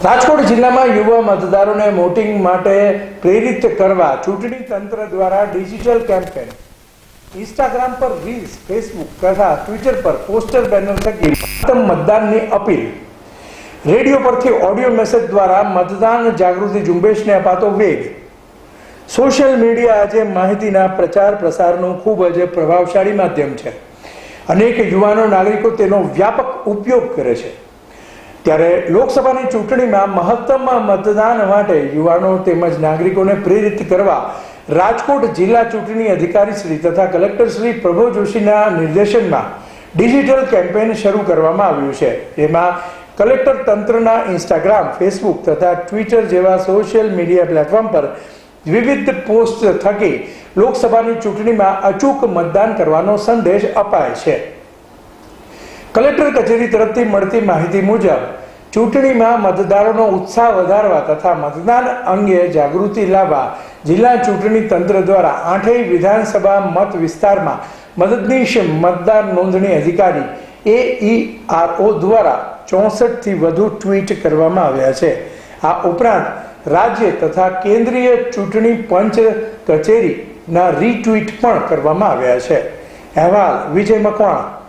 રાજકોટ જિલ્લામાં યુવા મતદારોને વોટિંગ માટે પ્રેરિત કરવા ચૂંટણી તંત્ર દ્વારા ડિજિટલ કેમ્પેન, ઇન્સ્ટાગ્રામ પર રીલ્સ, ફેસબુક તથા ટ્વિટર પર પોસ્ટર બેનર થકી મતદાનની અપીલ, રેડિયો પરથી ઓડિયો મેસેજ દ્વારા મતદાન જાગૃતિ ઝુંબેશને અપાતો વેગ. સોશિયલ મીડિયા આજે માહિતીના પ્રચાર પ્રસારનું ખૂબ જ પ્રભાવશાળી માધ્યમ છે. અનેક યુવાનો નાગરિકો તેનો વ્યાપક ઉપયોગ કરે છે. ત્યારે લોકસભાની ચૂંટણીમાં મહત્તમ મતદાન માટે યુવાનો તેમજ નાગરિકોને પ્રેરિત કરવા રાજકોટ જિલ્લા ચૂંટણી અધિકારી શ્રી તથા કલેક્ટર શ્રી પ્રભવ જોશીના નિર્દેશનમાં ડિજિટલ કેમ્પેન શરૂ કરવામાં આવ્યું છે. જેમાં કલેક્ટર તંત્રના ઇન્સ્ટાગ્રામ, ફેસબુક તથા ટ્વિટર જેવા સોશિયલ મીડિયા પ્લેટફોર્મ પર વિવિધ પોસ્ટ થકી લોકસભાની ચૂંટણીમાં અચૂક મતદાન કરવાનો સંદેશ અપાય છે. કલેક્ટર કચેરી તરફથી મળતી માહિતી મુજબ ચૂંટણીમાં મતદારોનો ઉત્સાહ વધારવા તથા મતદાન અંગે જાગૃતિ લાવવા જિલ્લા ચૂંટણી તંત્ર દ્વારા 8 વિધાનસભા મત વિસ્તારમાં મદદનીશ મતદાર નોંધણી અધિકારી AERO દ્વારા 64 થી વધુ ટ્વીટ કરવામાં આવ્યા છે. આ ઉપરાંત રાજ્ય તથા કેન્દ્રીય ચૂંટણી પંચ કચેરીના રીટ્વીટ પણ કરવામાં આવ્યા છે. અહેવાલ વિજય મકવાણા.